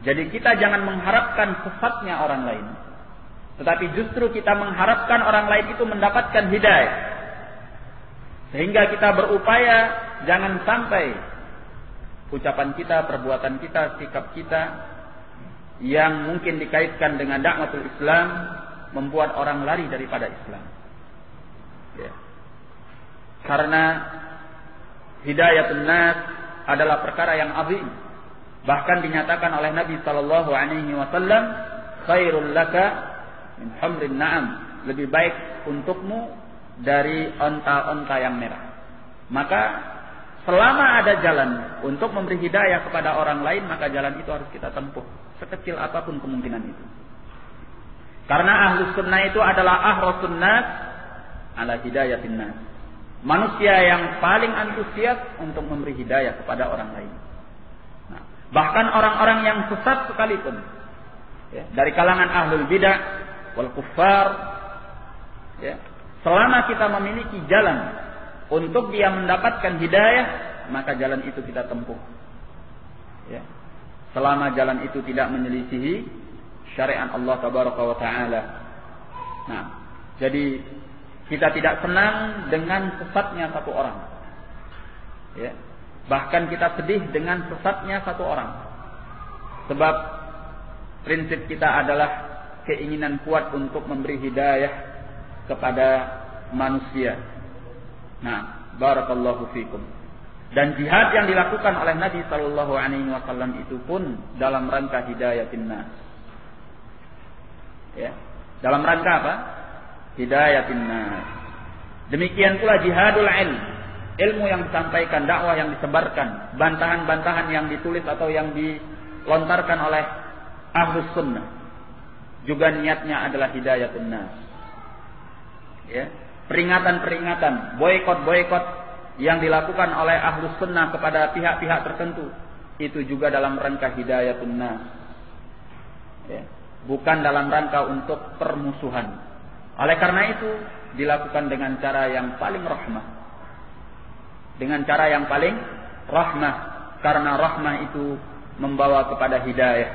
Jadi kita jangan mengharapkan sesatnya orang lain, tetapi justru kita mengharapkan orang lain itu mendapatkan hidayah. Sehingga kita berupaya jangan sampai ucapan kita, perbuatan kita, sikap kita yang mungkin dikaitkan dengan dakwatul Islam membuat orang lari daripada Islam. Ya. Karena hidayatun nas adalah perkara yang azim. Bahkan dinyatakan oleh Nabi sallallahu alaihi wasallam, khairul laka min humrin na'am, lebih baik untukmu dari onta-onta yang merah. Maka selama ada jalan untuk memberi hidayah kepada orang lain, maka jalan itu harus kita tempuh, sekecil apapun kemungkinan itu. Karena Ahlus Sunnah itu adalah ahrasun nas ala hidayatin nas, manusia yang paling antusias untuk memberi hidayah kepada orang lain. Nah, bahkan orang-orang yang sesat sekalipun, ya, dari kalangan ahlul bidah wal kuffar, ya, selama kita memiliki jalan untuk dia mendapatkan hidayah, maka jalan itu kita tempuh. Ya. Selama jalan itu tidak menyelisihi syariat Allah Tabaraka wa Ta'ala. Nah, jadi kita tidak senang dengan sesatnya satu orang. Ya. Bahkan kita sedih dengan sesatnya satu orang. Sebab prinsip kita adalah keinginan kuat untuk memberi hidayah kepada manusia. Nah, barakallahu fikum. Dan jihad yang dilakukan oleh Nabi sallallahu alaihi wasallam itu pun dalam rangka hidayatin nas. Ya, dalam rangka apa? Hidayatin nas. Demikian pula jihadul ilm, ilmu yang disampaikan, dakwah yang disebarkan, bantahan-bantahan yang ditulis atau yang dilontarkan oleh Ahlus Sunnah, juga niatnya adalah hidayatun nas. Ya. peringatan-peringatan, boikot-boikot yang dilakukan oleh Ahlus Sunnah kepada pihak-pihak tertentu, itu juga dalam rangka hidayatun nas. Ya. Bukan dalam rangka untuk permusuhan. Oleh karena itu dilakukan dengan cara yang paling rahmah. Dengan cara yang paling rahmah, karena rahmah itu membawa kepada hidayah.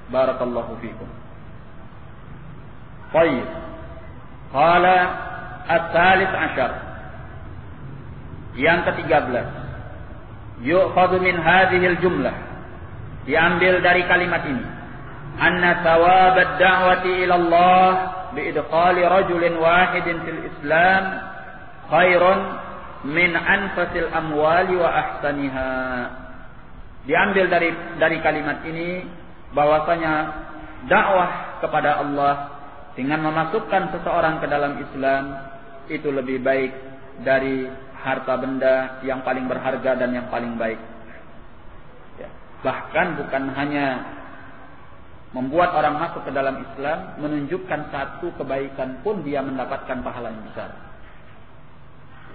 Barakallahu fikum. Baik. Qala at-thalits ashar. Yang ke-13. Yu'khadhu min hadhil jumlah. Diambil dari kalimat ini. Anna thawab ad-da'wati ila Allah biidkhali rajulin wahidin fil Islam khairun min anfasil amwali wa ahsaniha. Diambil dari kalimat ini bahwasanya dakwah kepada Allah dengan memasukkan seseorang ke dalam Islam itu lebih baik dari harta benda yang paling berharga dan yang paling baik. Ya. Bahkan bukan hanya membuat orang masuk ke dalam Islam, menunjukkan satu kebaikan pun dia mendapatkan pahala yang besar.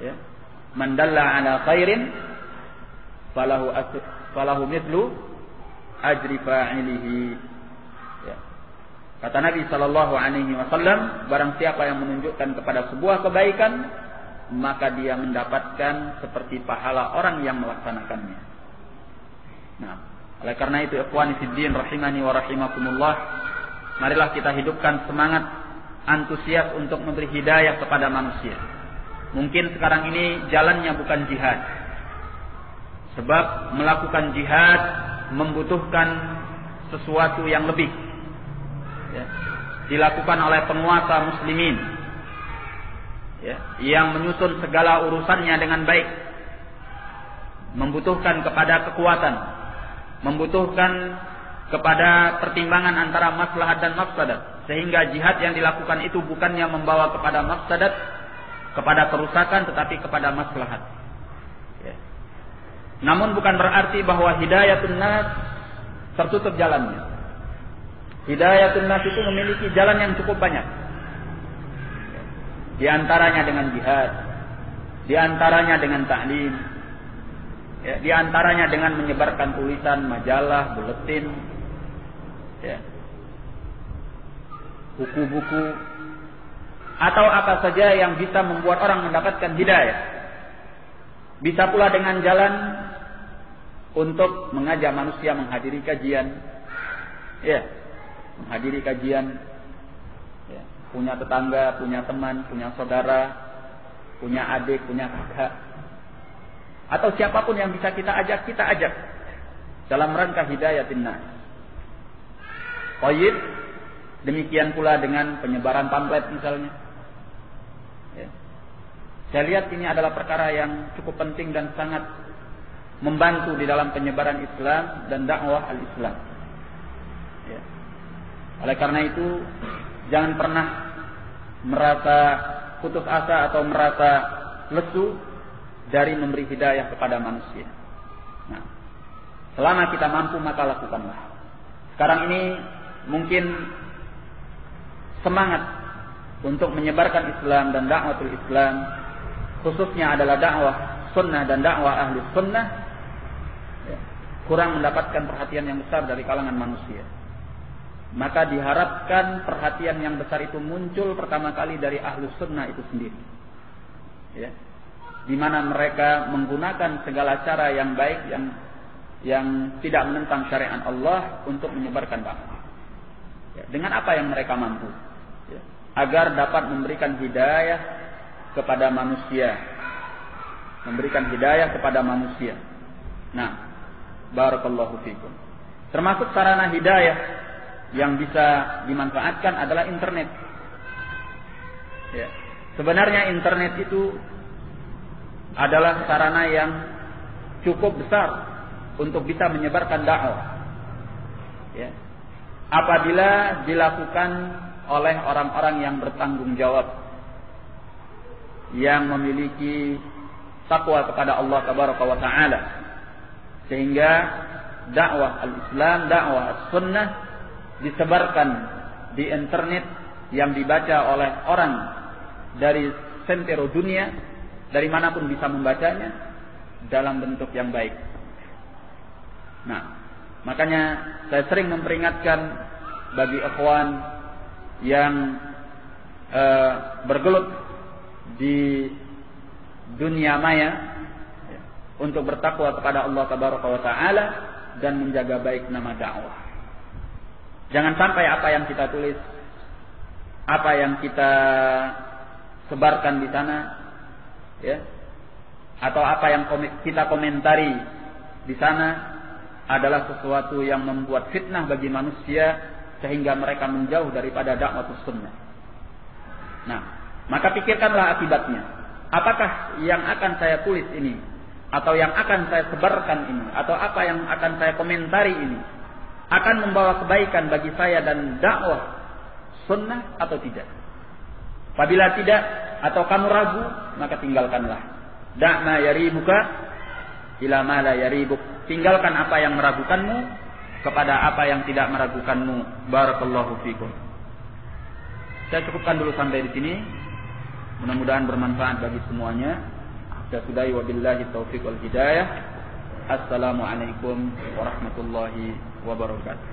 Ya. Man dalla ala khairin falahu mithlu ajri fa'ilihi. Ya. Kata Nabi sallallahu alaihi wasallam, barang siapa yang menunjukkan kepada sebuah kebaikan, maka dia mendapatkan seperti pahala orang yang melaksanakannya. Nah, oleh karena itu ikhwani fiddin rahimani wa rahimakumullah, marilah kita hidupkan semangat antusias untuk memberi hidayah kepada manusia. Mungkin sekarang ini jalannya bukan jihad. Sebab melakukan jihad membutuhkan sesuatu yang lebih. Ya. Dilakukan oleh penguasa muslimin. Ya. Yang menyusun segala urusannya dengan baik. Membutuhkan kepada kekuatan. Membutuhkan kepada pertimbangan antara maslahat dan mafsadat. Sehingga jihad yang dilakukan itu bukannya membawa kepada mafsadat, kepada kerusakan, tetapi kepada maslahat. Ya. Namun bukan berarti bahwa hidayatun nas tertutup jalannya. Hidayatun nas itu memiliki jalan yang cukup banyak. Di antaranya dengan jihad, di antaranya dengan ta'lim, ya, di antaranya dengan menyebarkan tulisan, majalah, buletin, ya, buku-buku, atau apa saja yang bisa membuat orang mendapatkan hidayah. Bisa pula dengan jalan untuk mengajak manusia menghadiri kajian, ya, menghadiri kajian, ya, punya tetangga, punya teman, punya saudara, punya adik, punya kakak, atau siapapun yang bisa kita ajak dalam rangka hidayatin nas. Qayyid, demikian pula dengan penyebaran pamflet misalnya. Ya. Saya lihat ini adalah perkara yang cukup penting dan sangat membantu di dalam penyebaran Islam dan dakwah al-Islam. Ya. Oleh karena itu, jangan pernah merasa putus asa atau merasa lesu dari memberi hidayah kepada manusia. Nah, selama kita mampu maka lakukanlah. Sekarang ini mungkin semangat untuk menyebarkan Islam dan dakwatul Islam, khususnya adalah dakwah sunnah dan dakwah ahli sunnah, ya, kurang mendapatkan perhatian yang besar dari kalangan manusia. Maka diharapkan perhatian yang besar itu muncul pertama kali dari ahli sunnah itu sendiri, ya, di mana mereka menggunakan segala cara yang baik yang tidak menentang syariat Allah untuk menyebarkan dakwah, ya, dengan apa yang mereka mampu, ya, agar dapat memberikan hidayah kepada manusia, memberikan hidayah kepada manusia. Nah, barakallahu fikum. Termasuk sarana hidayah yang bisa dimanfaatkan adalah internet. Ya. Sebenarnya internet itu adalah sarana yang cukup besar untuk bisa menyebarkan dakwah. Ya. Apabila dilakukan oleh orang-orang yang bertanggung jawab, yang memiliki takwa kepada Allah Tabaraka wa Ta'ala, sehingga dakwah al-Islam, dakwah as-sunnah disebarkan di internet yang dibaca oleh orang dari sentero dunia, dari manapun bisa membacanya dalam bentuk yang baik. Nah, makanya saya sering memperingatkan bagi ikhwan yang bergelut di dunia maya untuk bertakwa kepada Allah Tabaraka wa Ta'ala dan menjaga baik nama dakwah. Jangan sampai apa yang kita tulis, apa yang kita sebarkan di sana, ya, atau apa yang kita komentari di sana adalah sesuatu yang membuat fitnah bagi manusia sehingga mereka menjauh daripada dakwah sunnah. Nah, maka pikirkanlah akibatnya. Apakah yang akan saya tulis ini, atau yang akan saya sebarkan ini, atau apa yang akan saya komentari ini akan membawa kebaikan bagi saya dan dakwah sunnah atau tidak? Apabila tidak, atau kamu ragu, maka tinggalkanlah. Da'ma yaribuka ila ma la yaribuk. Tinggalkan apa yang meragukanmu kepada apa yang tidak meragukanmu. Barakallahu fikum. Saya cukupkan dulu sampai di sini. Mudah-mudahan bermanfaat bagi semuanya. Saya sudahi wabillahi taufiq wal hidayah. Assalamualaikum warahmatullahi wabarakatuh.